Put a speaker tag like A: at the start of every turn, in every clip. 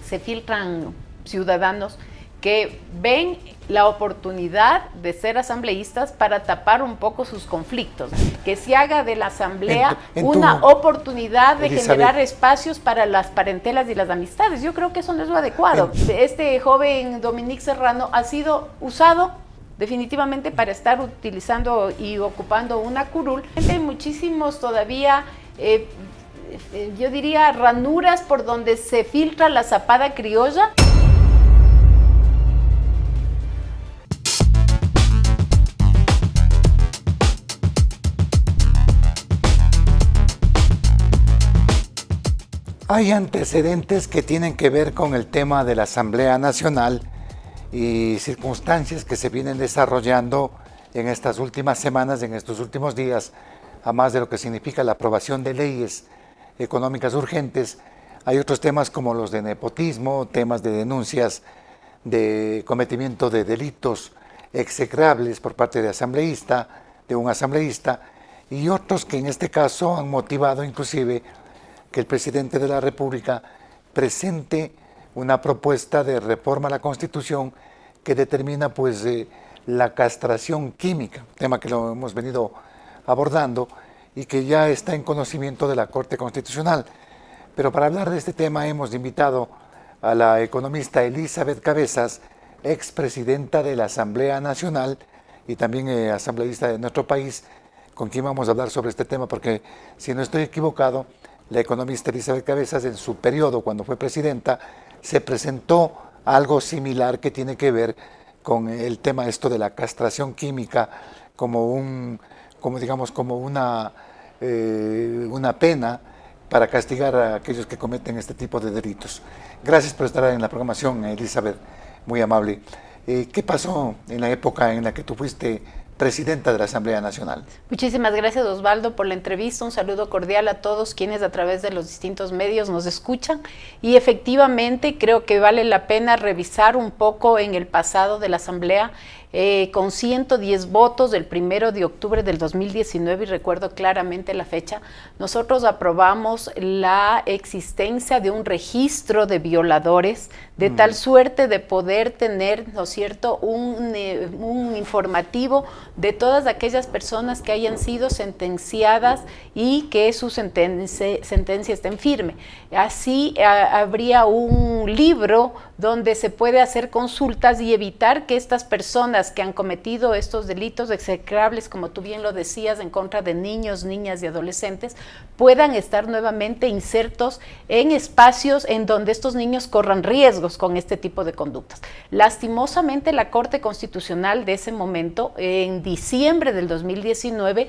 A: se filtran ciudadanos que ven la oportunidad de ser asambleístas para tapar un poco sus conflictos, que se haga de la asamblea una oportunidad de generar espacios para las parentelas y las amistades. Yo creo que eso no es lo adecuado. Este joven Dominique Serrano ha sido usado definitivamente para estar utilizando y ocupando una curul. Hay muchísimos todavía, yo diría, ranuras por donde se filtra la zapada criolla.
B: Hay antecedentes que tienen que ver con el tema de la Asamblea Nacional y circunstancias que se vienen desarrollando en estas últimas semanas, en estos últimos días, a más de lo que significa la aprobación de leyes económicas urgentes. Hay otros temas como los de nepotismo, temas de denuncias de cometimiento de delitos execrables por parte de un asambleísta, y otros que en este caso han motivado inclusive que el presidente de la República presente una propuesta de reforma a la Constitución que determina pues la castración química, tema que lo hemos venido abordando y que ya está en conocimiento de la Corte Constitucional. Pero para hablar de este tema hemos invitado a la economista Elizabeth Cabezas, expresidenta de la Asamblea Nacional y también asambleísta de nuestro país, con quien vamos a hablar sobre este tema, porque si no estoy equivocado, la economista Elizabeth Cabezas en su periodo, cuando fue presidenta, se presentó algo similar que tiene que ver con el tema esto de la castración química como una pena para castigar a aquellos que cometen este tipo de delitos. Gracias por estar en la programación, Elizabeth, muy amable. ¿Qué pasó en la época en la que tú fuiste presidenta de la Asamblea Nacional?
A: Muchísimas gracias, Osvaldo, por la entrevista. Un saludo cordial a todos quienes a través de los distintos medios nos escuchan. Y efectivamente creo que vale la pena revisar un poco en el pasado de la Asamblea. Con 110 votos del 1 de octubre del 2019, y recuerdo claramente la fecha, nosotros aprobamos la existencia de un registro de violadores, de tal suerte de poder tener, ¿no es cierto?, un informativo de todas aquellas personas que hayan sido sentenciadas y que su sentencia esté en firme. Así habría un libro donde se puede hacer consultas y evitar que estas personas que han cometido estos delitos execrables, como tú bien lo decías, en contra de niños, niñas y adolescentes, puedan estar nuevamente insertos en espacios en donde estos niños corran riesgos con este tipo de conductas. Lastimosamente, la Corte Constitucional de ese momento, en diciembre del 2019,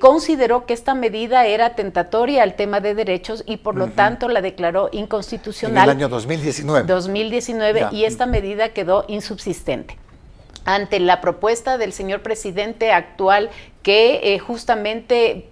A: consideró que esta medida era atentatoria al tema de derechos y por lo tanto la declaró inconstitucional.
B: En el año 2019.
A: Y esta medida quedó insubsistente. Ante la propuesta del señor presidente actual que justamente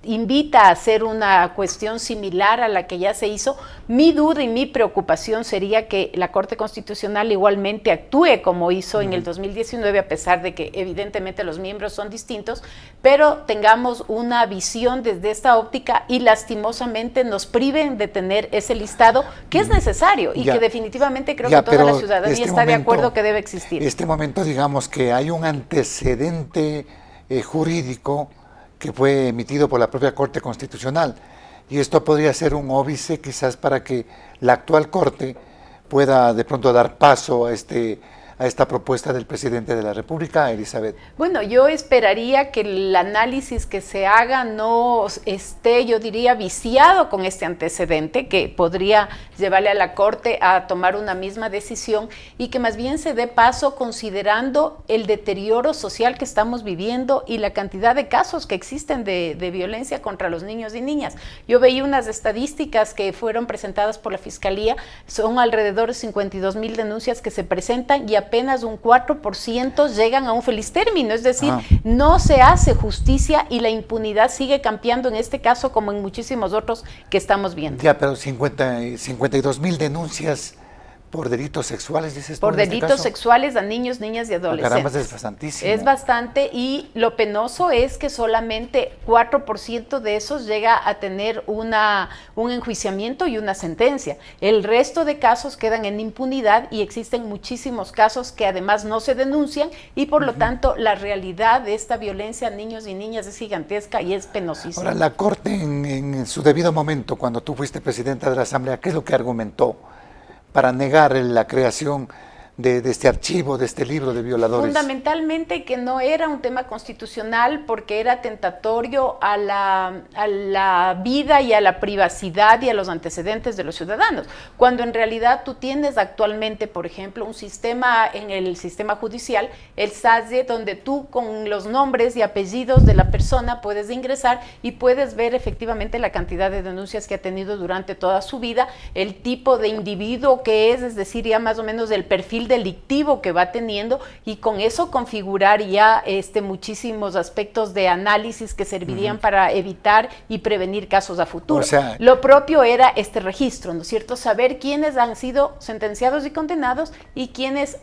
A: invita a hacer una cuestión similar a la que ya se hizo, mi duda y mi preocupación sería que la Corte Constitucional igualmente actúe como hizo en el 2019, a pesar de que evidentemente los miembros son distintos, pero tengamos una visión desde esta óptica y lastimosamente nos priven de tener ese listado que es necesario y que definitivamente creo que toda la ciudadanía está de acuerdo que debe existir.
B: Este momento, digamos que hay un antecedente jurídico que fue emitido por la propia Corte Constitucional, y esto podría ser un óbice quizás para que la actual Corte pueda de pronto dar paso a esta propuesta del presidente de la República, Elizabeth.
A: Bueno, yo esperaría que el análisis que se haga no esté, yo diría, viciado con este antecedente que podría llevarle a la Corte a tomar una misma decisión y que más bien se dé paso considerando el deterioro social que estamos viviendo y la cantidad de casos que existen de violencia contra los niños y niñas. Yo veía unas estadísticas que fueron presentadas por la Fiscalía, son alrededor de 52,000 denuncias que se presentan y apenas un 4% llegan a un feliz término, es decir, no se hace justicia y la impunidad sigue campeando en este caso como en muchísimos otros que estamos viendo.
B: Ya, pero 52,000 denuncias por delitos sexuales, dices tú,
A: por
B: en este
A: delitos
B: caso?
A: sexuales a niños, niñas y adolescentes.
B: Caramba, es bastantísimo.
A: Es bastante, y lo penoso es que solamente 4% de esos llega a tener un enjuiciamiento y una sentencia. El resto de casos quedan en impunidad y existen muchísimos casos que además no se denuncian y por lo tanto la realidad de esta violencia a niños y niñas es gigantesca y es penosísima.
B: Ahora, la Corte en su debido momento, cuando tú fuiste presidenta de la Asamblea, ¿qué es lo que argumentó para negar la creación de este archivo, de este libro de violadores?
A: Fundamentalmente que no era un tema constitucional porque era tentatorio a la vida y a la privacidad y a los antecedentes de los ciudadanos, cuando en realidad tú tienes actualmente, por ejemplo, un sistema en el sistema judicial, el SASE, donde tú con los nombres y apellidos de la persona puedes ingresar y puedes ver efectivamente la cantidad de denuncias que ha tenido durante toda su vida, el tipo de individuo que es decir, ya más o menos el perfil delictivo que va teniendo, y con eso configurar ya muchísimos aspectos de análisis que servirían para evitar y prevenir casos a futuro.
B: O sea,
A: lo propio era este registro, ¿no es cierto? Saber quiénes han sido sentenciados y condenados y quiénes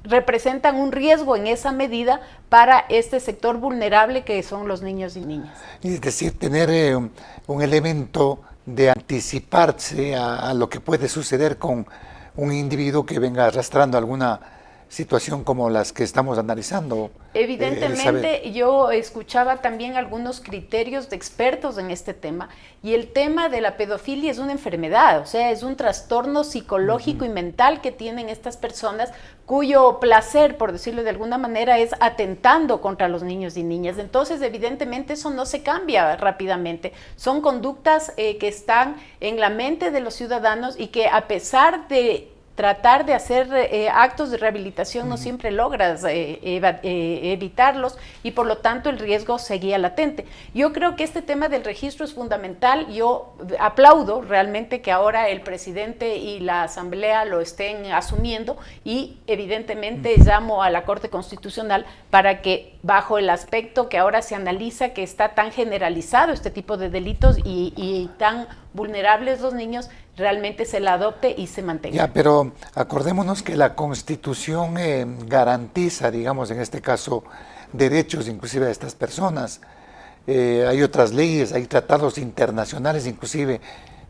A: representan un riesgo en esa medida para este sector vulnerable que son los niños y niñas.
B: Es decir, tener un elemento de anticiparse a lo que puede suceder con un individuo que venga arrastrando alguna situación como las que estamos analizando.
A: Evidentemente, yo escuchaba también algunos criterios de expertos en este tema, y el tema de la pedofilia es una enfermedad, o sea, es un trastorno psicológico y mental que tienen estas personas, cuyo placer, por decirlo de alguna manera, es atentando contra los niños y niñas. Entonces, evidentemente, eso no se cambia rápidamente. Son conductas que están en la mente de los ciudadanos y que, a pesar de tratar de hacer actos de rehabilitación, no siempre logras evitarlos, y por lo tanto el riesgo seguía latente. Yo creo que este tema del registro es fundamental. Yo aplaudo realmente que ahora el presidente y la Asamblea lo estén asumiendo, y evidentemente llamo a la Corte Constitucional para que, bajo el aspecto que ahora se analiza, que está tan generalizado este tipo de delitos y tan vulnerables los niños, realmente se la adopte y se mantenga.
B: Ya, pero acordémonos que la Constitución garantiza, digamos, en este caso, derechos inclusive de estas personas. Hay otras leyes, hay tratados internacionales inclusive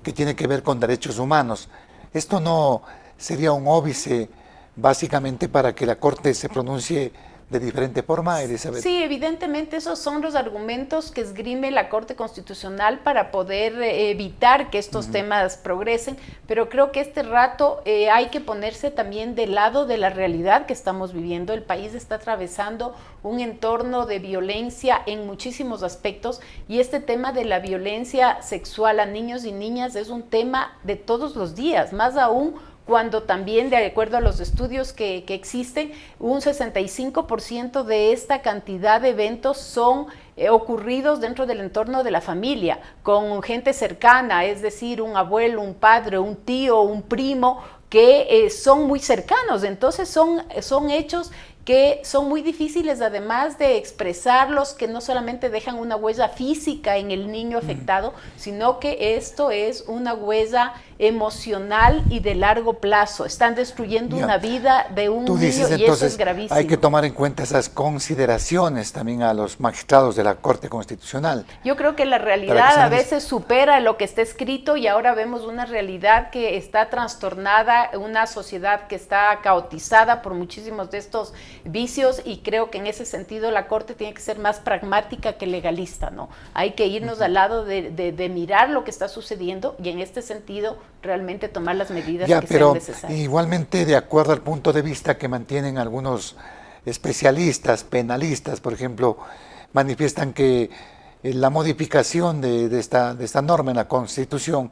B: que tienen que ver con derechos humanos. ¿Esto no sería un óbice básicamente para que la Corte se pronuncie de diferente forma, Elizabeth?
A: Sí, evidentemente esos son los argumentos que esgrime la Corte Constitucional para poder evitar que estos temas progresen, pero creo que este rato hay que ponerse también del lado de la realidad que estamos viviendo. El país está atravesando un entorno de violencia en muchísimos aspectos, y este tema de la violencia sexual a niños y niñas es un tema de todos los días, más aún cuando también, de acuerdo a los estudios que existen, un 65% de esta cantidad de eventos son ocurridos dentro del entorno de la familia, con gente cercana, es decir, un abuelo, un padre, un tío, un primo, que son muy cercanos. Entonces son hechos que son muy difíciles, además de expresarlos, que no solamente dejan una huella física en el niño afectado, sino que esto es una huella emocional y de largo plazo. Están destruyendo una vida de un niño, y eso es gravísimo.
B: Hay que tomar en cuenta esas consideraciones también a los magistrados de la Corte Constitucional.
A: Yo creo que la realidad a veces supera lo que está escrito, y ahora vemos una realidad que está trastornada, una sociedad que está caotizada por muchísimos de estos vicios, y creo que en ese sentido la Corte tiene que ser más pragmática que legalista, ¿no? Hay que irnos al lado de mirar lo que está sucediendo, y en este sentido realmente tomar las medidas que sean necesarias.
B: Igualmente, de acuerdo al punto de vista que mantienen algunos especialistas, penalistas, por ejemplo, manifiestan que la modificación de esta norma en la Constitución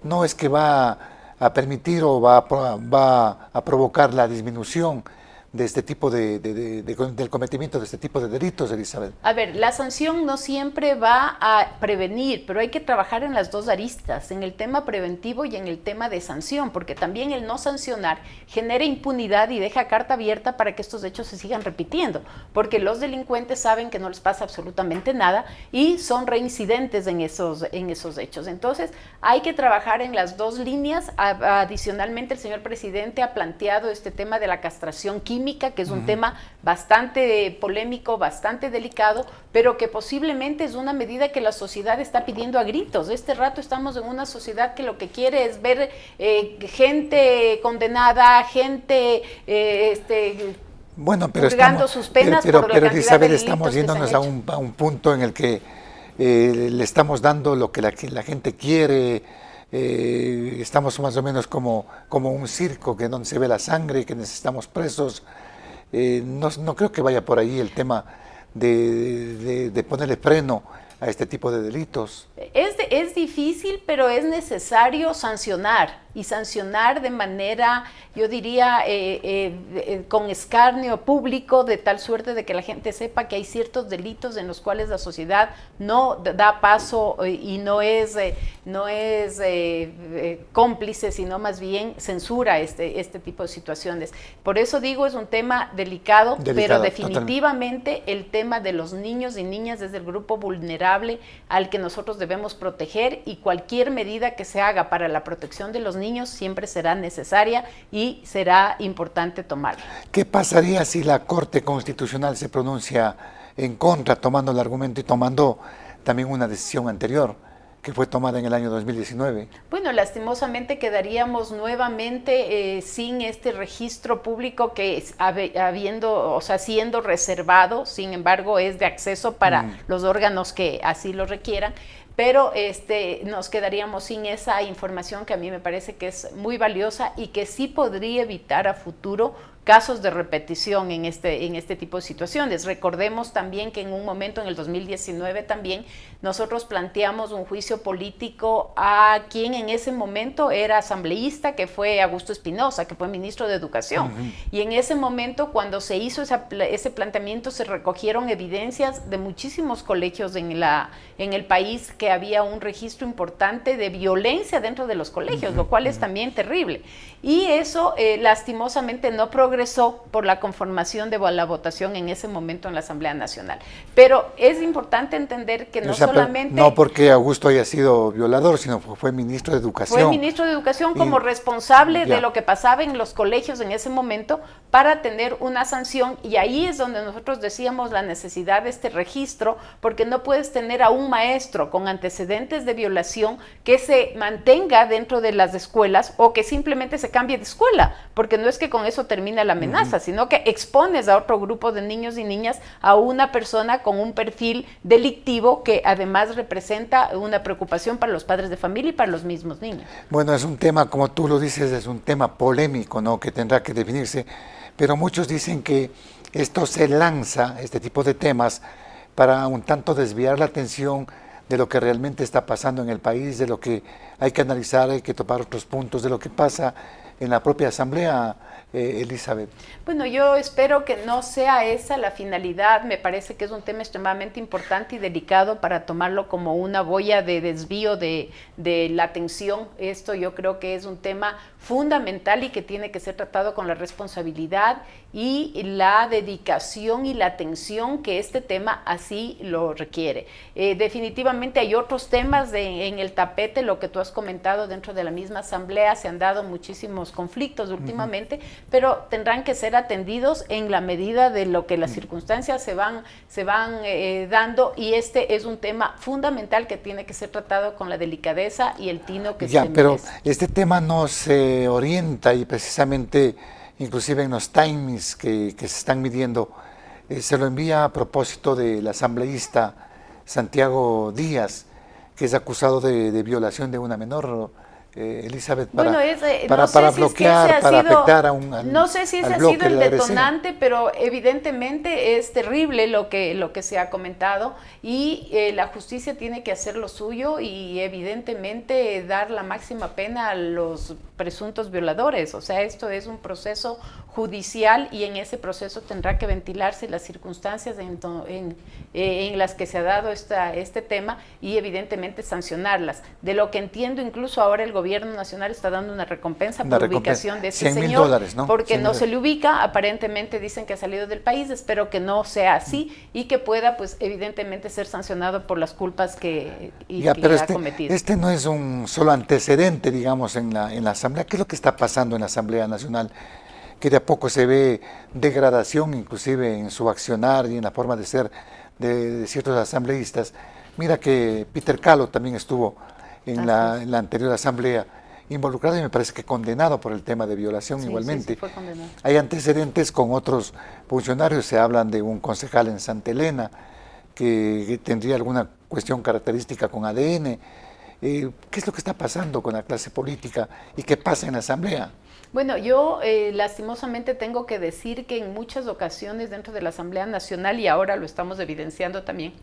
B: no es que va a permitir o va a provocar la disminución de este tipo del cometimiento de este tipo de delitos, Elizabeth?
A: A ver, la sanción no siempre va a prevenir, pero hay que trabajar en las dos aristas, en el tema preventivo y en el tema de sanción, porque también el no sancionar genera impunidad y deja carta abierta para que estos hechos se sigan repitiendo, porque los delincuentes saben que no les pasa absolutamente nada y son reincidentes en esos hechos. Entonces, hay que trabajar en las dos líneas. Adicionalmente, el señor presidente ha planteado este tema de la castración química, que es un tema bastante polémico, bastante delicado, pero que posiblemente es una medida que la sociedad está pidiendo a gritos. Este rato estamos en una sociedad que lo que quiere es ver gente condenada, gente
B: bueno, pero
A: purgando sus penas por la cantidad
B: Elizabeth,
A: de
B: estamos
A: delitos que se
B: yéndonos
A: han hecho.
B: a un punto en el que le estamos dando lo que la gente quiere. Estamos más o menos como un circo que donde se ve la sangre, que necesitamos presos. No creo que vaya por ahí el tema de ponerle freno a este tipo de delitos.
A: Es difícil, pero es necesario sancionar, y sancionar de manera, yo diría, con escarnio público, de tal suerte de que la gente sepa que hay ciertos delitos en los cuales la sociedad no da paso y no es cómplice, sino más bien censura este tipo de situaciones. Por eso digo, es un tema delicado, pero definitivamente totalmente. El tema de los niños y niñas es el grupo vulnerable al que nosotros debemos proteger, y cualquier medida que se haga para la protección de los niños siempre será necesaria y será importante tomarla.
B: ¿Qué pasaría si la Corte Constitucional se pronuncia en contra, tomando el argumento y tomando también una decisión anterior que fue tomada en el año 2019?
A: Bueno, lastimosamente quedaríamos nuevamente sin este registro público que siendo reservado, sin embargo es de acceso para los órganos que así lo requieran, pero nos quedaríamos sin esa información que a mí me parece que es muy valiosa y que sí podría evitar a futuro casos de repetición en este tipo de situaciones. Recordemos también que en un momento, en el 2019 también, nosotros planteamos un juicio político a quien en ese momento era asambleísta, que fue Augusto Espinosa, que fue ministro de Educación. Y en ese momento, cuando se hizo ese planteamiento, se recogieron evidencias de muchísimos colegios en el país, que había un registro importante de violencia dentro de los colegios, lo cual es también terrible. Y eso lastimosamente no progresó por la conformación de la votación en ese momento en la Asamblea Nacional. Pero es importante entender que no solamente...
B: No porque Augusto haya sido violador, sino que fue ministro de Educación.
A: Fue ministro de Educación como responsable de lo que pasaba en los colegios en ese momento para tener una sanción, y ahí es donde nosotros decíamos la necesidad de este registro, porque no puedes tener a un maestro con antecedentes de violación que se mantenga dentro de las escuelas o que simplemente se cambie de escuela, porque no es que con eso termina la amenaza, sino que expones a otro grupo de niños y niñas a una persona con un perfil delictivo que además representa una preocupación para los padres de familia y para los mismos niños.
B: Bueno, es un tema, como tú lo dices, es un tema polémico, ¿no?, que tendrá que definirse, pero muchos dicen que esto se lanza, este tipo de temas, para un tanto desviar la atención de lo que realmente está pasando en el país, de lo que hay que analizar, hay que topar otros puntos, de lo que pasa en la propia Asamblea, Elizabeth.
A: Bueno, yo espero que no sea esa la finalidad. Me parece que es un tema extremadamente importante y delicado para tomarlo como una boya de desvío de la atención. Esto yo creo que es un tema fundamental y que tiene que ser tratado con la responsabilidad y la dedicación y la atención que este tema así lo requiere. Definitivamente hay otros temas en el tapete, lo que tú has comentado dentro de la misma Asamblea, se han dado muchísimos conflictos últimamente, pero tendrán que ser atendidos en la medida de lo que las circunstancias se van dando, y este es un tema fundamental que tiene que ser tratado con la delicadeza y el tino que se merece.
B: Pero este tema no se orienta, y precisamente inclusive en los timings que se están midiendo, se lo envía a propósito del asambleísta Santiago Díaz, que es acusado de violación de una menor, Elizabeth,
A: bueno,
B: para bloquear, para afectar a
A: no sé si ese ha sido el detonante, pero evidentemente es terrible lo que se ha comentado y la justicia tiene que hacer lo suyo y evidentemente dar la máxima pena a los presuntos violadores. O sea, esto es un proceso judicial y en ese proceso tendrá que ventilarse las circunstancias en las que se ha dado este tema y evidentemente sancionarlas. De lo que entiendo, incluso ahora el gobierno nacional está dando una recompensa por ubicación de ese señor,
B: $100,000, ¿no?
A: porque no se le ubica, aparentemente dicen que ha salido del país, espero que no sea así y que pueda, pues evidentemente ser sancionado por las culpas que ha cometido.
B: Este no es un solo antecedente, digamos, en la Asamblea. ¿Qué es lo que está pasando en la Asamblea Nacional? Que de a poco se ve degradación, inclusive en su accionar y en la forma de ser de ciertos asambleístas. Mira que Peter Calo también estuvo en la anterior asamblea involucrado y me parece que condenado por el tema de violación igualmente.
A: Sí, fue condenado.
B: Hay antecedentes con otros funcionarios, se hablan de un concejal en Santa Elena que tendría alguna cuestión característica con ADN. ¿Qué es lo que está pasando con la clase política y qué pasa en la asamblea?
A: Bueno, yo lastimosamente tengo que decir que en muchas ocasiones dentro de la Asamblea Nacional, y ahora lo estamos evidenciando también,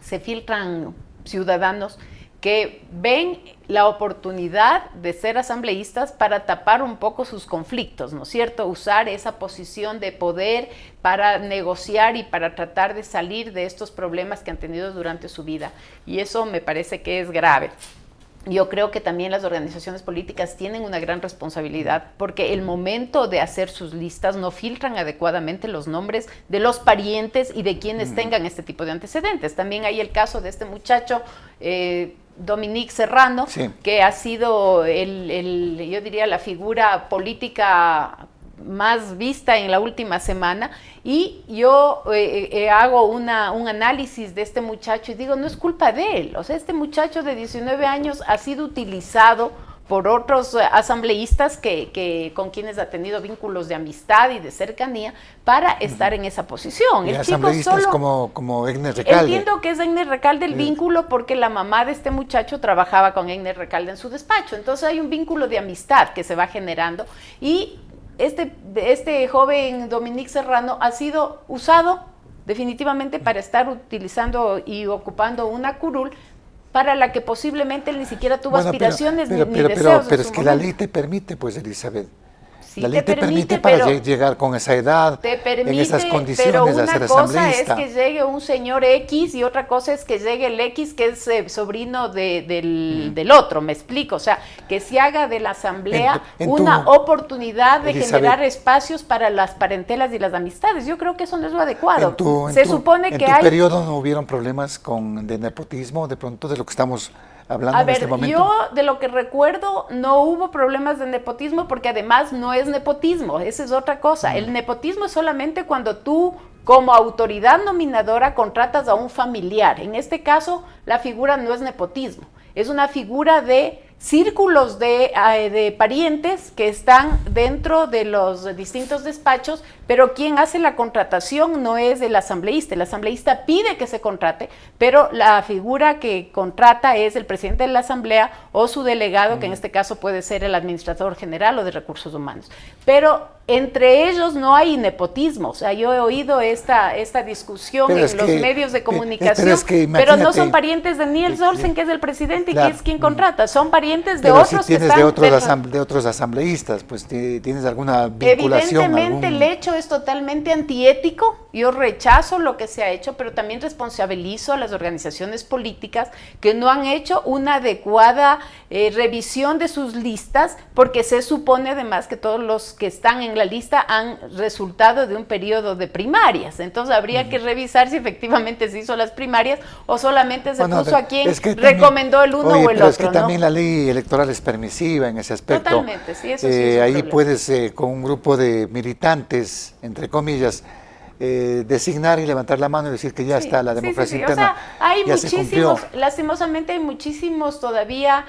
A: se filtran ciudadanos que ven la oportunidad de ser asambleístas para tapar un poco sus conflictos, ¿no es cierto? Usar esa posición de poder para negociar y para tratar de salir de estos problemas que han tenido durante su vida. Y eso me parece que es grave. Yo creo que también las organizaciones políticas tienen una gran responsabilidad porque el momento de hacer sus listas no filtran adecuadamente los nombres de los parientes y de quienes tengan este tipo de antecedentes. También hay el caso de este muchacho, Dominique Serrano, que ha sido yo diría la figura política más vista en la última semana, y yo hago un análisis de este muchacho y digo, no es culpa de él. O sea, este muchacho de 19 años ha sido utilizado por otros asambleístas con quienes ha tenido vínculos de amistad y de cercanía para estar en esa posición.
B: Y
A: el
B: asambleístas
A: chico
B: como Egner Recalde.
A: Entiendo que es Egner Recalde el vínculo porque la mamá de este muchacho trabajaba con Egner Recalde en su despacho. Entonces hay un vínculo de amistad que se va generando y este joven Dominique Serrano ha sido usado definitivamente para estar utilizando y ocupando una curul para la que posiblemente él ni siquiera tuvo aspiraciones ni deseos.
B: Pero es que la ley te permite, pues, Elizabeth.
A: Sí,
B: la ley te permite para llegar con esa edad, en esas condiciones de ser asambleísta.
A: Pero una cosa es que llegue un señor X y otra cosa es que llegue el X que es sobrino del otro, me explico. O sea, que se haga de la asamblea una oportunidad de generar espacios para las parentelas y las amistades. Yo creo que eso no es lo adecuado. Se supone que
B: ¿En tu periodo no hubieron problemas de nepotismo, de pronto, de lo que estamos hablando en este momento?
A: Yo de lo que recuerdo no hubo problemas de nepotismo porque además no es nepotismo, esa es otra cosa. El nepotismo es solamente cuando tú como autoridad nominadora contratas a un familiar. En este caso la figura no es nepotismo, es una figura de círculos de parientes que están dentro de los distintos despachos, pero quien hace la contratación no es el asambleísta pide que se contrate, pero la figura que contrata es el presidente de la asamblea o su delegado, que en este caso puede ser el administrador general o de recursos humanos, pero entre ellos no hay nepotismo. O sea, yo he oído esta discusión en los medios de comunicación, pero no son parientes de Niels Olsen, que es el presidente y que es quien contrata, son parientes de otros
B: si tienes de otros asambleístas, pues tienes alguna vinculación.
A: Evidentemente el hecho es totalmente antiético, yo rechazo lo que se ha hecho, pero también responsabilizo a las organizaciones políticas que no han hecho una adecuada revisión de sus listas, porque se supone además que todos los que están en la lista han resultado de un periodo de primarias, entonces habría que revisar si efectivamente se hizo las primarias o solamente se puso a quien recomendó el uno o el otro.
B: Pero es que también la ley electoral es permisiva en ese aspecto.
A: Totalmente, sí, eso sí es
B: ahí
A: problema.
B: puedes, con un grupo de militantes, entre comillas, designar y levantar la mano y decir que ya está la democracia interna.
A: O sea, hay
B: ya
A: muchísimos, lastimosamente hay muchísimos todavía,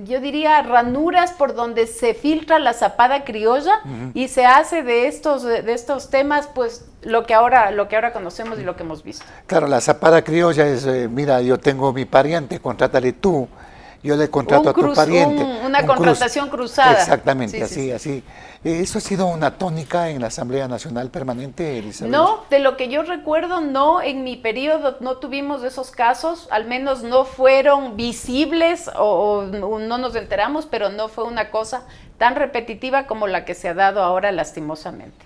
A: yo diría ranuras por donde se filtra la zapada criolla y se hace de estos temas pues lo que ahora conocemos y lo que hemos visto.
B: Claro, la zapada criolla es, mira, yo tengo mi pariente, contrátale tú. yo le contrato a tu pariente.
A: Una contratación cruzada.
B: Exactamente, así. ¿Eso ha sido una tónica en la Asamblea Nacional Permanente, Elizabeth?
A: No, de lo que yo recuerdo, no, en mi periodo no tuvimos esos casos, al menos no fueron visibles o no nos enteramos, pero no fue una cosa tan repetitiva como la que se ha dado ahora lastimosamente.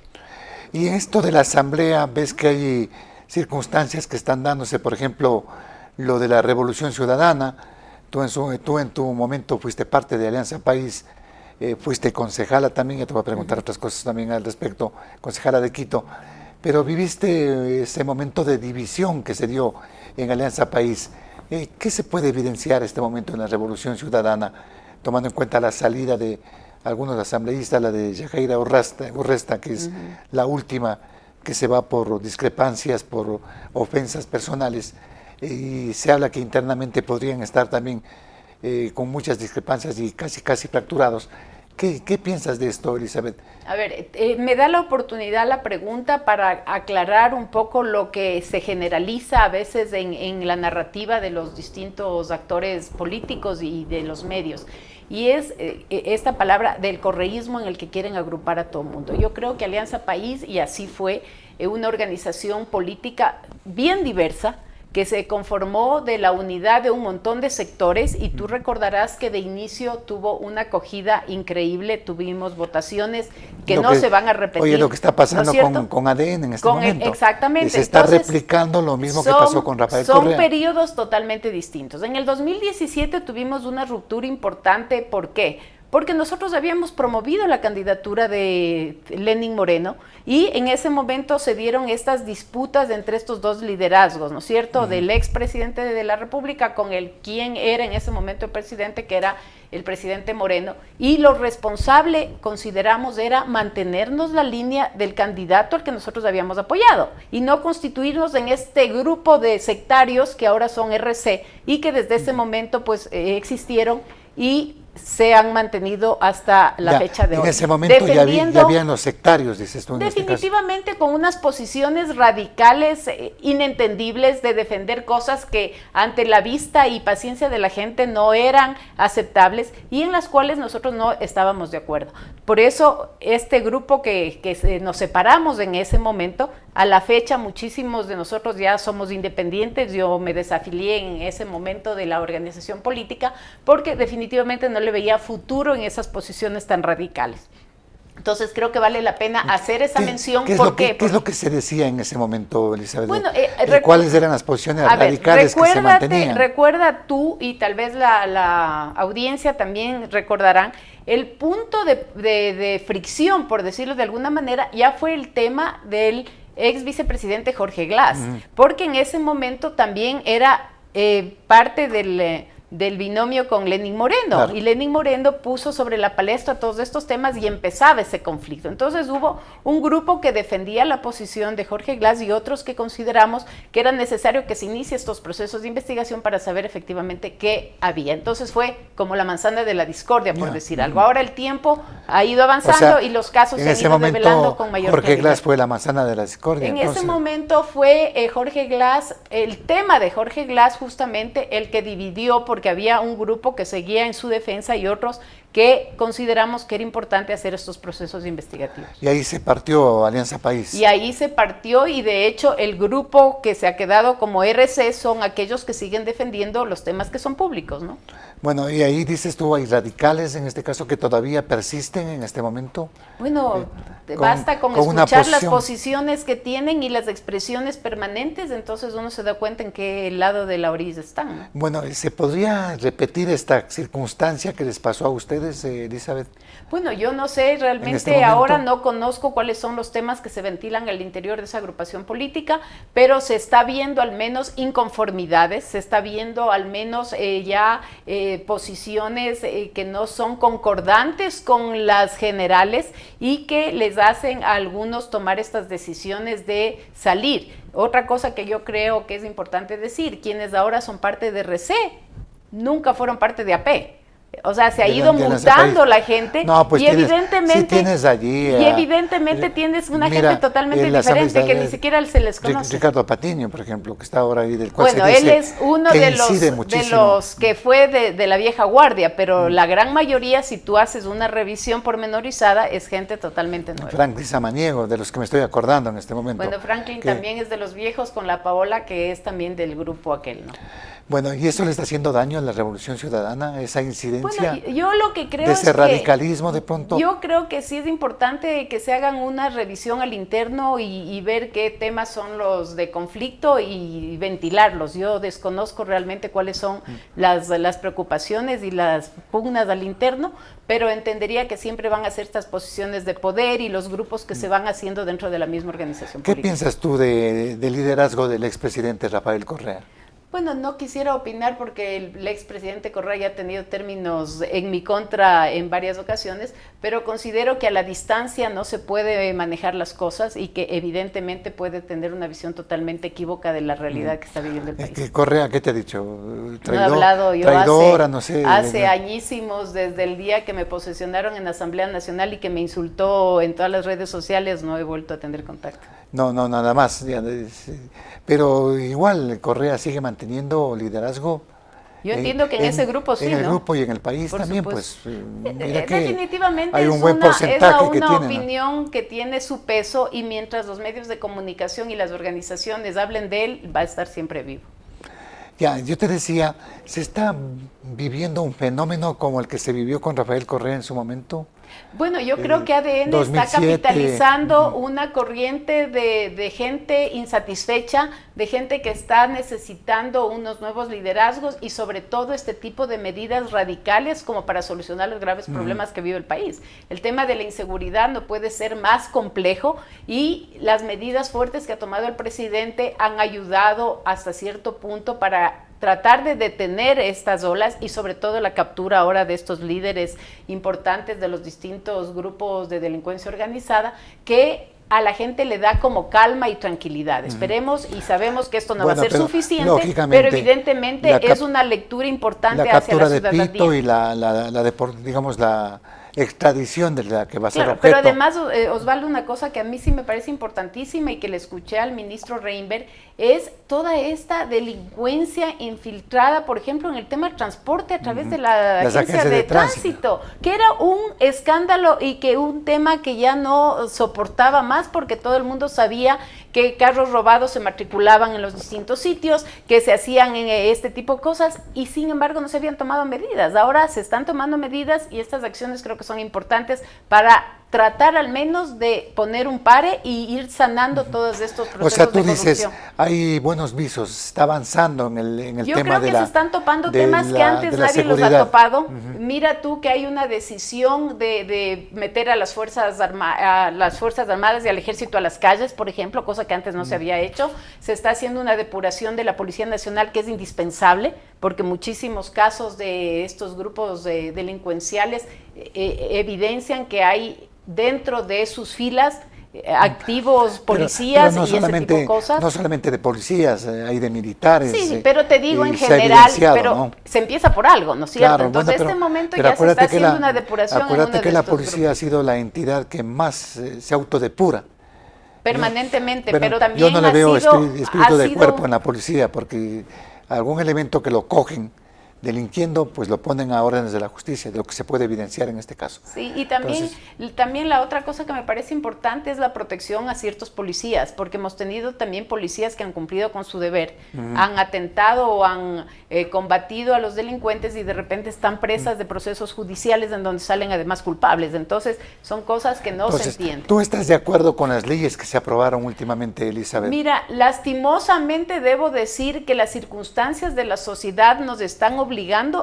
B: Y en esto de la Asamblea, ¿ves que hay circunstancias que están dándose? Por ejemplo, lo de la Revolución Ciudadana. Tú en tu momento fuiste parte de Alianza País, fuiste concejala también, ya te voy a preguntar otras cosas también al respecto, concejala de Quito, pero viviste ese momento de división que se dio en Alianza País. ¿Qué se puede evidenciar este momento en la Revolución Ciudadana, tomando en cuenta la salida de algunos asambleístas, la de Yajaira Urresta, que es la última que se va por discrepancias, por ofensas personales, y se habla que internamente podrían estar también con muchas discrepancias y casi fracturados? ¿Qué piensas de esto, Elizabeth?
A: A ver, me da la oportunidad la pregunta para aclarar un poco lo que se generaliza a veces en la narrativa de los distintos actores políticos y de los medios. Y es esta palabra del correísmo en el que quieren agrupar a todo el mundo. Yo creo que Alianza País, y así fue, una organización política bien diversa, que se conformó de la unidad de un montón de sectores, y tú recordarás que de inicio tuvo una acogida increíble, tuvimos votaciones que no se van a repetir.
B: Oye, lo que está pasando con ADN en este momento.
A: Exactamente.
B: Se está replicando lo mismo que pasó con Rafael Correa.
A: Son periodos totalmente distintos. En el 2017 tuvimos una ruptura importante. ¿Por qué? Porque nosotros habíamos promovido la candidatura de Lenín Moreno, y en ese momento se dieron estas disputas entre estos dos liderazgos, ¿no es cierto?, del expresidente de la República con quien era en ese momento el presidente, que era el presidente Moreno, y lo responsable, consideramos, era mantenernos la línea del candidato al que nosotros habíamos apoyado, y no constituirnos en este grupo de sectarios que ahora son RC, y que desde ese momento pues existieron y se han mantenido hasta la fecha de hoy.
B: En ese momento ya habían los sectarios, dices tú.
A: Definitivamente con unas posiciones radicales, inentendibles, de defender cosas que ante la vista y paciencia de la gente no eran aceptables, y en las cuales nosotros no estábamos de acuerdo. Por eso este grupo que nos separamos en ese momento, a la fecha muchísimos de nosotros ya somos independientes. Yo me desafilié en ese momento de la organización política porque definitivamente no le veía futuro en esas posiciones tan radicales. Entonces creo que vale la pena hacer esa mención.
B: ¿Qué es lo que se decía en ese momento, Elizabeth?
A: Bueno,
B: ¿cuáles eran las posiciones radicales que se mantenían?
A: Recuerda tú, y tal vez la audiencia también recordarán, el punto de fricción, por decirlo de alguna manera, ya fue el tema del ex vicepresidente Jorge Glass, porque en ese momento también era parte del binomio con Lenín Moreno, claro. Y Lenín Moreno puso sobre la palestra todos estos temas y empezaba ese conflicto. Entonces hubo un grupo que defendía la posición de Jorge Glass y otros que consideramos que era necesario que se inicie estos procesos de investigación para saber efectivamente qué había. Entonces fue como la manzana de la discordia, por decir algo. Ahora el tiempo ha ido avanzando, y los casos se han ido revelando con mayor
B: Jorge Glass fue la manzana de la discordia.
A: En ese momento fue Jorge Glass, el tema de Jorge Glass justamente el que dividió, porque había un grupo que seguía en su defensa y otros que consideramos que era importante hacer estos procesos investigativos.
B: Y ahí se partió Alianza País.
A: Y ahí se partió, y de hecho el grupo que se ha quedado como RC son aquellos que siguen defendiendo los temas que son públicos, ¿no?
B: Bueno, y ahí dices tú, hay radicales en este caso que todavía persisten en este momento.
A: Bueno, basta con escuchar las posiciones que tienen y las expresiones permanentes, entonces uno se da cuenta en qué lado de la orilla están, ¿no?
B: Bueno, ¿se podría repetir esta circunstancia que les pasó a ustedes, Elizabeth?
A: Bueno, yo no sé, realmente ahora no conozco cuáles son los temas que se ventilan al interior de esa agrupación política, pero se está viendo al menos inconformidades, se está viendo al menos posiciones que no son concordantes con las generales y que les hacen a algunos tomar estas decisiones de salir. Otra cosa que yo creo que es importante decir, quienes ahora son parte de RC, nunca fueron parte de AP. O sea, se ha
B: de
A: ido
B: de
A: multando la gente
B: No, pues
A: y
B: tienes,
A: evidentemente,
B: sí tienes allí,
A: y evidentemente tienes una
B: mira,
A: gente totalmente
B: las
A: diferente que ni
B: amistades-
A: siquiera se les conoce.
B: Ricardo Patiño, por ejemplo, que está ahora ahí, del cual
A: Bueno,
B: se
A: él
B: dice
A: es uno
B: que
A: de
B: incide
A: de
B: muchísimo.
A: los que fue de la vieja guardia, pero la gran mayoría, si tú haces una revisión pormenorizada, es gente totalmente nueva.
B: Franklin Samaniego, de los que me estoy acordando en este momento.
A: Bueno, Franklin
B: que-
A: también es de los viejos con la Paola, que es también del grupo aquel, ¿no?
B: Bueno, ¿y eso le está haciendo daño a la Revolución Ciudadana, esa incidencia
A: Bueno, yo lo que creo
B: de
A: es
B: ese
A: que
B: radicalismo de pronto?
A: yo creo que sí es importante que se hagan una revisión al interno y ver qué temas son los de conflicto y ventilarlos. Yo desconozco realmente cuáles son las preocupaciones y las pugnas al interno, pero entendería que siempre van a ser estas posiciones de poder y los grupos que se van haciendo dentro de la misma organización
B: ¿Qué
A: política.
B: piensas tú del liderazgo del expresidente Rafael Correa?
A: Bueno, no quisiera opinar porque el expresidente Correa ya ha tenido términos en mi contra en varias ocasiones, pero considero que a la distancia no se puede manejar las cosas y que evidentemente puede tener una visión totalmente equívoca de la realidad que está viviendo el país.
B: Correa, ¿qué te ha dicho?
A: No he hablado yo
B: traidora, no sé.
A: hace añísimos, desde el día que me posesionaron en la Asamblea Nacional y que me insultó en todas las redes sociales, no he vuelto a tener contacto.
B: No, nada más. Pero igual Correa sigue manteniendo liderazgo.
A: Yo entiendo que en ese grupo sí,
B: en el
A: ¿no?
B: grupo y en el país
A: Por
B: también,
A: supuesto.
B: pues mira que
A: definitivamente
B: hay un
A: es
B: buen porcentaje que
A: una
B: tiene, ¿no?
A: opinión que tiene su peso y mientras los medios de comunicación y las organizaciones hablen de él, va a estar siempre vivo.
B: Ya, yo te decía, ¿se está viviendo un fenómeno como el que se vivió con Rafael Correa en su momento?
A: Bueno, yo creo que ADN
B: 2007,
A: está capitalizando una corriente de gente insatisfecha, de gente que está necesitando unos nuevos liderazgos y sobre todo este tipo de medidas radicales como para solucionar los graves problemas que vive el país. El tema de la inseguridad no puede ser más complejo y las medidas fuertes que ha tomado el presidente han ayudado hasta cierto punto para tratar de detener estas olas y sobre todo la captura ahora de estos líderes importantes de los distintos grupos de delincuencia organizada que a la gente le da como calma y tranquilidad. Esperemos y sabemos que esto no va a ser suficiente, pero evidentemente es una lectura importante hacia la ciudadanía.
B: La captura de Pito y la extradición de la que va a ser objeto.
A: Pero además, Osvaldo, una cosa que a mí sí me parece importantísima y que le escuché al ministro Reinberg es toda esta delincuencia infiltrada, por ejemplo, en el tema del transporte a través de la agencia de tránsito, que era un escándalo y que un tema que ya no soportaba más porque todo el mundo sabía que carros robados se matriculaban en los distintos sitios, que se hacían en este tipo de cosas y sin embargo no se habían tomado medidas. Ahora se están tomando medidas y estas acciones creo que son importantes para tratar al menos de poner un pare y ir sanando todos estos procesos.
B: O sea, tú
A: de
B: dices,
A: corrupción.
B: hay buenos visos, está avanzando en el tema de la
A: Yo creo que se están topando temas que antes nadie los ha topado. Mira tú que hay una decisión de meter a las Fuerzas Armadas y al Ejército a las calles, por ejemplo, cosa que antes no se había hecho. Se está haciendo una depuración de la Policía Nacional que es indispensable, porque muchísimos casos de estos grupos delincuenciales evidencian que hay dentro de sus filas activos policías
B: pero no
A: y ese tipo de cosas.
B: No solamente de policías, hay de militares.
A: Sí, pero te digo en general, pero ¿no? Se empieza por algo, ¿no es cierto?
B: Claro,
A: entonces
B: bueno,
A: este momento ya se está haciendo una depuración.
B: Acuérdate que la policía
A: grupos
B: ha sido la entidad que más se autodepura.
A: Permanentemente,
B: ¿no?
A: pero también
B: yo no le veo espíritu de
A: sido
B: cuerpo en la policía, porque algún elemento que lo cogen delinquiendo, pues lo ponen a órdenes de la justicia, de lo que se puede evidenciar en este caso.
A: Sí, y también, también la otra cosa que me parece importante es la protección a ciertos policías, porque hemos tenido también policías que han cumplido con su deber, han atentado o han combatido a los delincuentes y de repente están presas de procesos judiciales en donde salen además culpables. Entonces, son cosas que no se entienden.
B: ¿Tú estás de acuerdo con las leyes que se aprobaron últimamente, Elizabeth?
A: Mira, lastimosamente debo decir que las circunstancias de la sociedad nos están obligando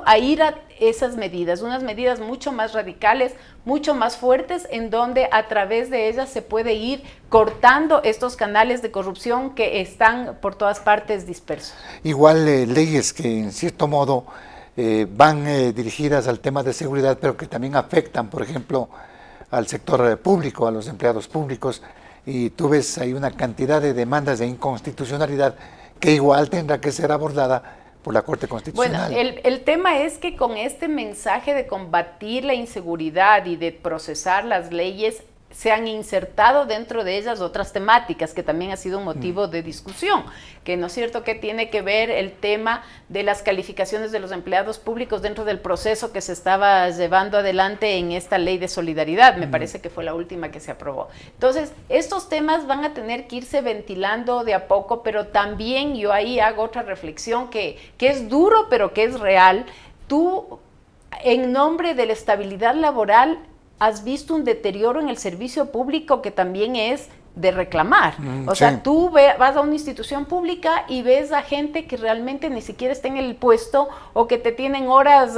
A: a ir a esas medidas, unas medidas mucho más radicales, mucho más fuertes, en donde a través de ellas se puede ir cortando estos canales de corrupción que están por todas partes dispersos.
B: Igual leyes que en cierto modo van dirigidas al tema de seguridad, pero que también afectan, por ejemplo, al sector público, a los empleados públicos, y tú ves ahí una cantidad de demandas de inconstitucionalidad que igual tendrá que ser abordada por la Corte Constitucional.
A: Bueno, el tema es que con este mensaje de combatir la inseguridad y de procesar las leyes, se han insertado dentro de ellas otras temáticas que también ha sido un motivo de discusión, que no es cierto que tiene que ver el tema de las calificaciones de los empleados públicos dentro del proceso que se estaba llevando adelante en esta ley de solidaridad, me parece que fue la última que se aprobó. Entonces, estos temas van a tener que irse ventilando de a poco, pero también yo ahí hago otra reflexión que es duro, pero que es real. Tú, en nombre de la estabilidad laboral, has visto un deterioro en el servicio público que también es de reclamar. O sea, tú vas a una institución pública y ves a gente que realmente ni siquiera está en el puesto o que te tienen horas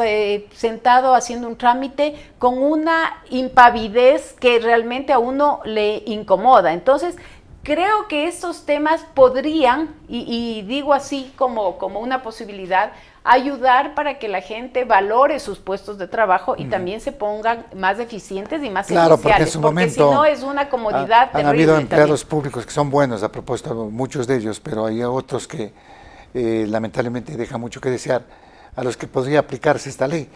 A: sentado haciendo un trámite con una impavidez que realmente a uno le incomoda. Entonces, creo que estos temas podrían, y digo así como una posibilidad, ayudar para que la gente valore sus puestos de trabajo y también se pongan más eficientes y más
B: eficiales,
A: porque en su momento, si no es una comodidad
B: han habido empleados públicos que son buenos, a propósito, muchos de ellos, pero hay otros que lamentablemente dejan mucho que desear, a los que podría aplicarse esta ley.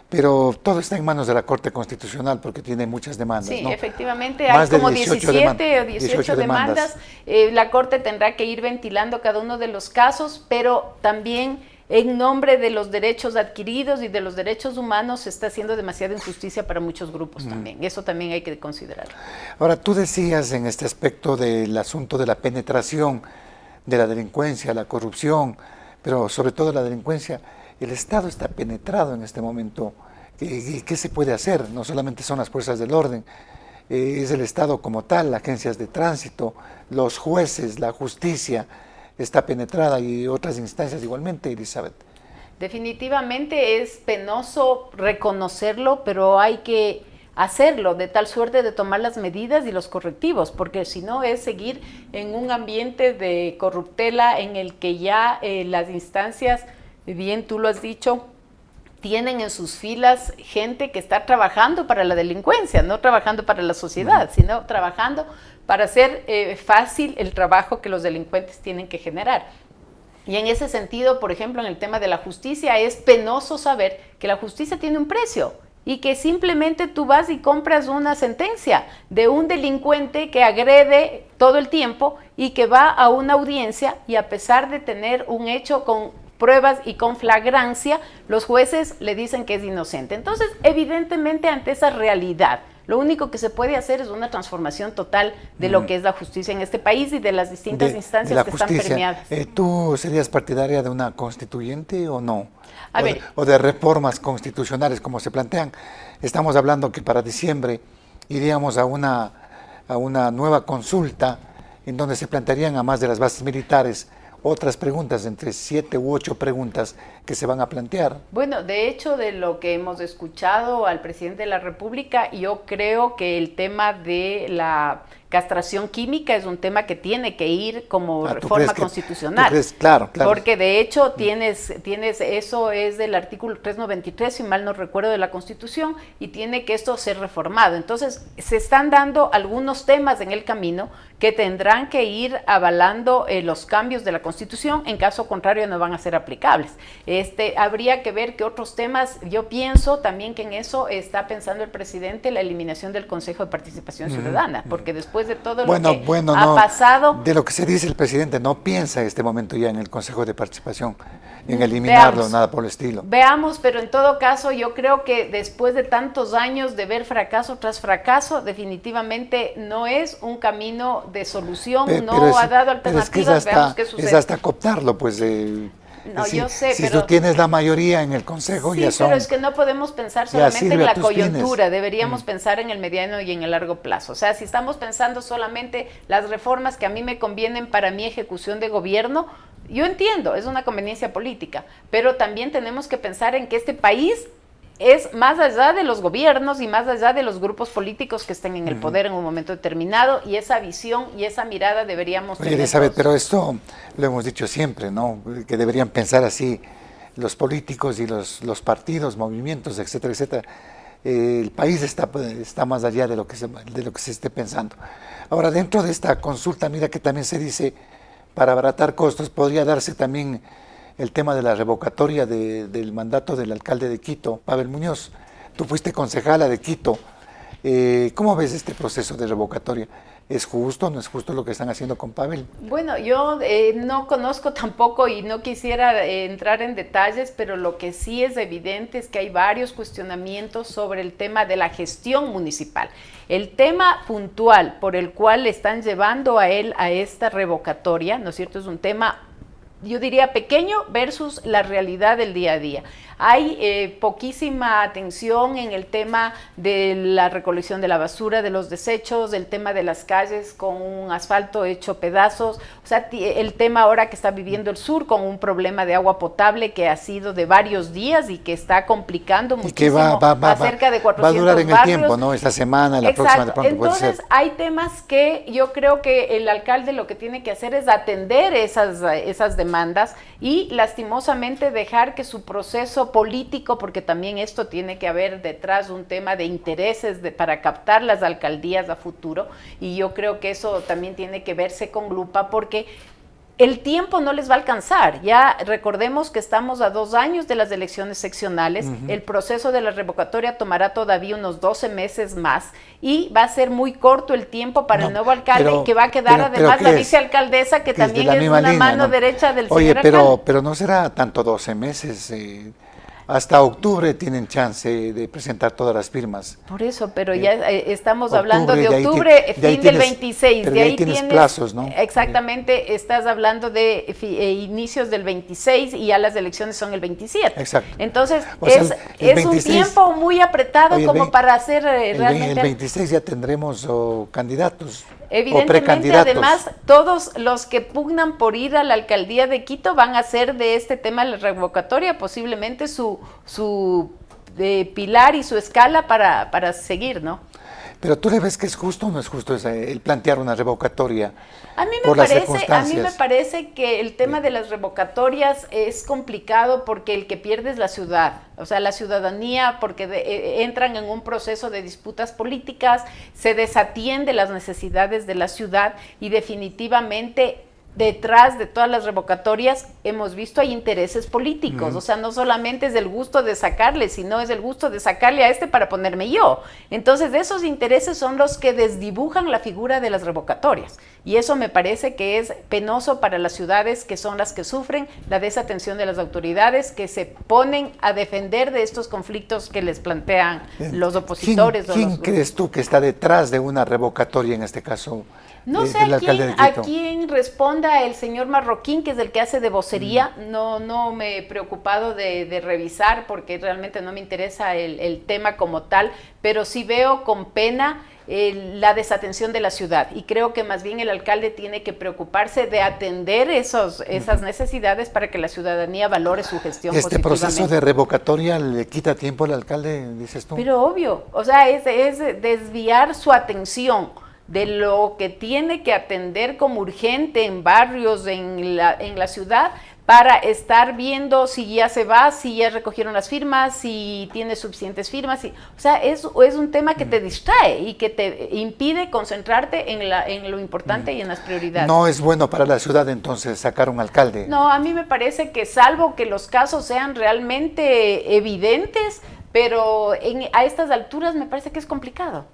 B: Pero todo está en manos de la Corte Constitucional porque tiene muchas demandas.
A: Sí,
B: ¿no?
A: Efectivamente, hay como 17 o 18 demandas. La Corte tendrá que ir ventilando cada uno de los casos, pero también en nombre de los derechos adquiridos y de los derechos humanos se está haciendo demasiada injusticia para muchos grupos también. Eso también hay que considerarlo.
B: Ahora, tú decías en este aspecto del asunto de la penetración de la delincuencia, la corrupción, pero sobre todo la delincuencia. El Estado está penetrado en este momento. ¿Qué se puede hacer? No solamente son las fuerzas del orden, es el Estado como tal, agencias de tránsito, los jueces, la justicia está penetrada y otras instancias igualmente, Elizabeth.
A: Definitivamente es penoso reconocerlo, pero hay que hacerlo de tal suerte de tomar las medidas y los correctivos, porque si no es seguir en un ambiente de corruptela en el que ya las instancias, bien tú lo has dicho, tienen en sus filas gente que está trabajando para la delincuencia, no trabajando para la sociedad, sino trabajando para hacer fácil el trabajo que los delincuentes tienen que generar. Y en ese sentido, por ejemplo, en el tema de la justicia, es penoso saber que la justicia tiene un precio y que simplemente tú vas y compras una sentencia de un delincuente que agrede todo el tiempo y que va a una audiencia y a pesar de tener un hecho con pruebas y con flagrancia, los jueces le dicen que es inocente. Entonces, evidentemente, ante esa realidad, lo único que se puede hacer es una transformación total de lo que es la justicia en este país y de las distintas instancias que están permeadas.
B: ¿Tú serías partidaria de una constituyente o no?
A: ver,
B: o de reformas constitucionales como se plantean. Estamos hablando que para diciembre iríamos a una nueva consulta en donde se plantearían, a más de las bases militares, otras preguntas, entre 7 u 8 preguntas que se van a plantear.
A: Bueno, de hecho, de lo que hemos escuchado al presidente de la República, yo creo que el tema de la castración química es un tema que tiene que ir como reforma constitucional.
B: ¿Tú crees? Claro.
A: Porque de hecho tienes eso es del artículo 393, si mal no recuerdo, de la Constitución, y tiene que esto ser reformado. Entonces, se están dando algunos temas en el camino que tendrán que ir avalando los cambios de la Constitución, en caso contrario no van a ser aplicables. Habría que ver qué otros temas, yo pienso también que en eso está pensando el presidente, la eliminación del Consejo de Participación Ciudadana, porque después de todo lo que ha pasado...
B: De lo que se dice el presidente, no piensa en este momento ya en el Consejo de Participación, en eliminarlo, nada por el estilo.
A: Veamos, pero en todo caso yo creo que después de tantos años de ver fracaso tras fracaso, definitivamente no es un camino de solución, no ha dado alternativas, veamos qué sucede.
B: Es hasta cooptarlo, pues...
A: No, yo sé,
B: si tú tienes la mayoría en el Consejo,
A: sí,
B: ya son...
A: pero es que no podemos pensar solamente en la coyuntura, deberíamos pensar en el mediano y en el largo plazo. O sea, si estamos pensando solamente las reformas que a mí me convienen para mi ejecución de gobierno, yo entiendo, es una conveniencia política, pero también tenemos que pensar en que este país es más allá de los gobiernos y más allá de los grupos políticos que estén en el poder en un momento determinado, y esa visión y esa mirada deberíamos tener.
B: Elizabeth, pero esto lo hemos dicho siempre, ¿no? Que deberían pensar así los políticos y los partidos, movimientos, etcétera, etcétera. El país está más allá de lo que se esté pensando. Ahora, dentro de esta consulta, mira que también se dice, para abaratar costos, podría darse también el tema de la revocatoria del mandato del alcalde de Quito, Pavel Muñoz. Tú fuiste concejala de Quito. ¿Cómo ves este proceso de revocatoria? ¿Es justo o no es justo lo que están haciendo con Pavel?
A: Bueno, yo no conozco tampoco y no quisiera entrar en detalles, pero lo que sí es evidente es que hay varios cuestionamientos sobre el tema de la gestión municipal. El tema puntual por el cual le están llevando a él a esta revocatoria, ¿no es cierto? Es un tema, yo diría, pequeño versus la realidad del día a día. Hay poquísima atención en el tema de la recolección de la basura, de los desechos, del tema de las calles con un asfalto hecho pedazos, o sea, el tema ahora que está viviendo el sur con un problema de agua potable que ha sido de varios días y que está complicando muchísimo a cerca de 400
B: va a durar en
A: barrios.
B: El tiempo, ¿no? Esta semana, la próxima de pronto puede ser.
A: Entonces hay temas que yo creo que el alcalde lo que tiene que hacer es atender esas demandas y lastimosamente dejar que su proceso político, porque también esto tiene que haber detrás un tema de intereses para captar las alcaldías a futuro, y yo creo que eso también tiene que verse con lupa porque el tiempo no les va a alcanzar. Ya recordemos que estamos a 2 años de las elecciones seccionales, el proceso de la revocatoria tomará todavía unos 12 meses más y va a ser muy corto el tiempo para el nuevo alcalde, que va a quedar además la vicealcaldesa, que también es una mano derecha del señor alcalde.
B: Pero no será tanto 12 meses, hasta octubre tienen chance de presentar todas las firmas.
A: Por eso, pero ya estamos hablando de octubre, fin del 26.
B: Pero de ahí tienes plazos, ¿no?
A: Exactamente, estás hablando de inicios del 26 y ya las elecciones son el 27.
B: Exacto.
A: Entonces,
B: el
A: es
B: 26,
A: un tiempo muy apretado como para hacer realmente...
B: El 26 ya tendremos candidatos.
A: Evidentemente, además, todos los que pugnan por ir a la alcaldía de Quito van a hacer de este tema la revocatoria posiblemente su pilar y su escala para seguir, ¿no?
B: Pero ¿tú le ves que es justo o no es justo el plantear una revocatoria?
A: A mí me parece que el tema de las revocatorias es complicado porque el que pierde es la ciudad, o sea, la ciudadanía, porque entran en un proceso de disputas políticas, se desatiende las necesidades de la ciudad y definitivamente detrás de todas las revocatorias hemos visto hay intereses políticos, o sea, no solamente es el gusto de sacarle, sino es el gusto de sacarle a este para ponerme yo. Entonces, esos intereses son los que desdibujan la figura de las revocatorias, y eso me parece que es penoso para las ciudades, que son las que sufren la desatención de las autoridades, que se ponen a defender de estos conflictos que les plantean los opositores.
B: ¿Quién crees tú que está detrás de una revocatoria en este caso?
A: No sé a quién responda el señor Marroquín, que es el que hace de vocería. No me he preocupado de revisar porque realmente no me interesa el tema como tal, pero sí veo con pena la desatención de la ciudad, y creo que más bien el alcalde tiene que preocuparse de atender esas necesidades para que la ciudadanía valore su gestión
B: positivamente. ¿Este proceso de revocatoria le quita tiempo al alcalde, dices tú?
A: Pero obvio, o sea, es desviar su atención de lo que tiene que atender como urgente en barrios, en la ciudad, para estar viendo si ya se va, si ya recogieron las firmas, si tiene suficientes firmas. O sea, es un tema que te distrae y que te impide concentrarte en lo importante y en las prioridades.
B: ¿No es bueno para la ciudad entonces sacar un alcalde?
A: No, a mí me parece que salvo que los casos sean realmente evidentes, pero a estas alturas me parece que es complicado.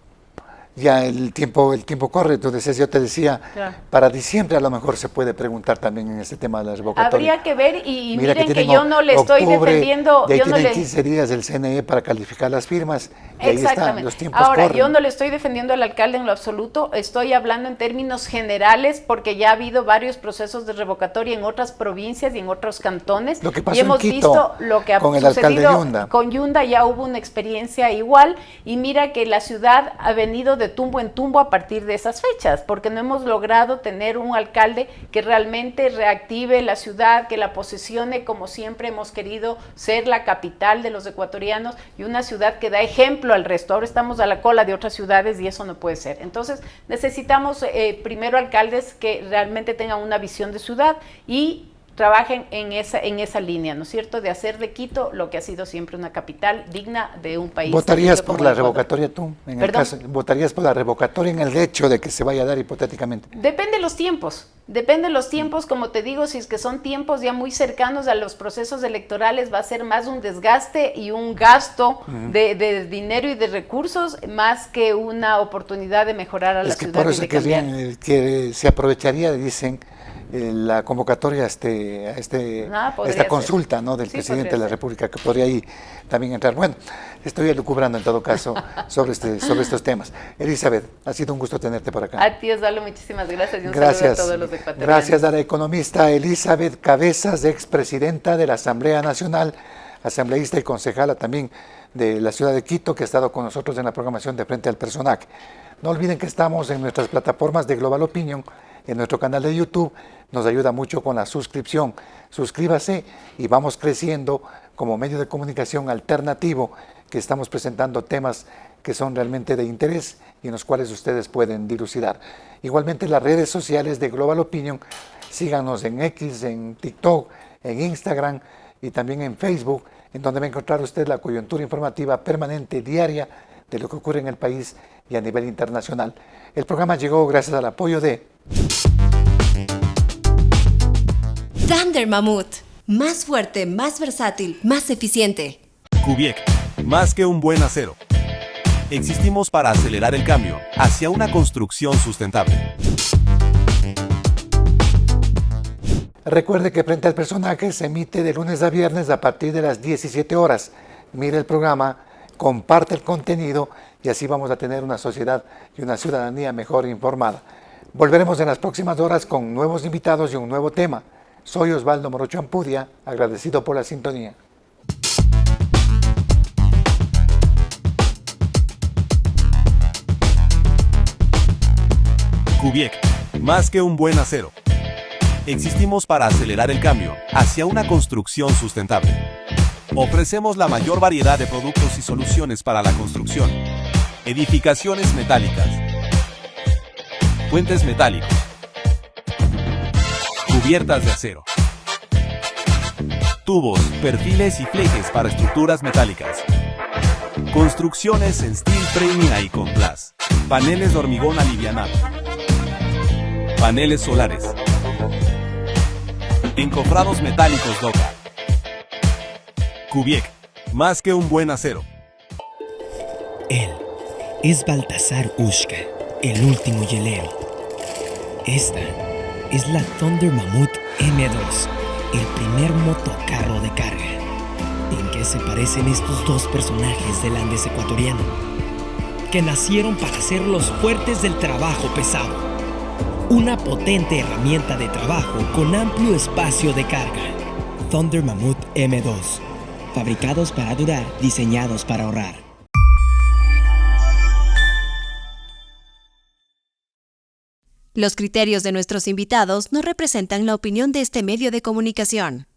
B: Ya el tiempo corre, entonces yo te decía, claro, para diciembre a lo mejor se puede preguntar también en este tema de las revocatorias.
A: Habría que ver, y miren que yo no le estoy defendiendo.
B: De ahí tienen 15 días del CNE para calificar las firmas, y ahí están, los tiempos corren.
A: Yo no le estoy defendiendo al alcalde en lo absoluto, estoy hablando en términos generales, porque ya ha habido varios procesos de revocatoria en otras provincias y en otros cantones.
B: Lo que pasó
A: y hemos
B: en Quito,
A: visto lo que ha
B: con el
A: sucedido
B: alcalde Yunda.
A: Con Yunda ya hubo una experiencia igual, y mira que la ciudad ha venido de tumbo en tumbo a partir de esas fechas, porque no hemos logrado tener un alcalde que realmente reactive la ciudad, que la posesione como siempre hemos querido ser la capital de los ecuatorianos y una ciudad que da ejemplo al resto. Ahora estamos a la cola de otras ciudades y eso no puede ser. Entonces necesitamos primero alcaldes que realmente tengan una visión de ciudad y trabajen en esa línea, ¿no es cierto?, de hacer de Quito lo que ha sido siempre una capital digna de un país.
B: ¿Votarías por la revocatoria tú? ¿Votarías por la revocatoria en el hecho de que se vaya a dar hipotéticamente?
A: Depende de los tiempos, como te digo, si es que son tiempos ya muy cercanos a los procesos electorales, va a ser más un desgaste y un gasto de dinero y de recursos, más que una oportunidad de mejorar a la ciudad.
B: Por eso que se aprovecharía, dicen, la convocatoria a esta consulta, ¿no?, del presidente de la República, que podría ahí también entrar. Bueno, estoy elucubrando en todo caso sobre estos temas. Elizabeth, ha sido un gusto tenerte por acá.
A: A ti, Osvaldo, muchísimas gracias y un saludo a todos los ecuatorianos.
B: Gracias a la economista Elizabeth Cabezas, expresidenta de la Asamblea Nacional, asambleísta y concejala también de la ciudad de Quito, que ha estado con nosotros en la programación de Frente al Personaje. No olviden que estamos en nuestras plataformas de Global Opinion, en nuestro canal de YouTube. Nos ayuda mucho con la suscripción. Suscríbase y vamos creciendo como medio de comunicación alternativo, que estamos presentando temas que son realmente de interés y en los cuales ustedes pueden dilucidar. Igualmente las redes sociales de Global Opinion, síganos en X, en TikTok, en Instagram y también en Facebook, en donde va a encontrar usted la coyuntura informativa permanente, diaria, de lo que ocurre en el país y a nivel internacional. El programa llegó gracias al apoyo de
C: Thunder Mammoth. Más fuerte, más versátil, más eficiente.
D: Kubiec. Más que un buen acero. Existimos para acelerar el cambio hacia una construcción sustentable.
B: Recuerde que Frente al Personaje se emite de lunes a viernes a partir de las 17 horas. Mire el programa, comparte el contenido y así vamos a tener una sociedad y una ciudadanía mejor informada. Volveremos en las próximas horas con nuevos invitados y un nuevo tema. Soy Osvaldo Morocho Ampudia, agradecido por la sintonía.
D: Kubiec. Más que un buen acero. Existimos para acelerar el cambio hacia una construcción sustentable. Ofrecemos la mayor variedad de productos y soluciones para la construcción. Edificaciones metálicas. Puentes metálicos. Cubiertas de acero. Tubos, perfiles y flejes para estructuras metálicas. Construcciones en steel framing y con glass. Paneles de hormigón alivianado. Paneles solares. Encofrados metálicos Doca. Kubiec. Más que un buen acero.
E: Él es Baltasar Ushka, el último hielero. Esta es la Thunder Mammoth M2, el primer motocarro de carga. ¿En qué se parecen estos dos personajes del Andes ecuatoriano? Que nacieron para ser los fuertes del trabajo pesado. Una potente herramienta de trabajo con amplio espacio de carga. Thunder Mammoth M2. Fabricados para durar, diseñados para ahorrar.
C: Los criterios de nuestros invitados no representan la opinión de este medio de comunicación.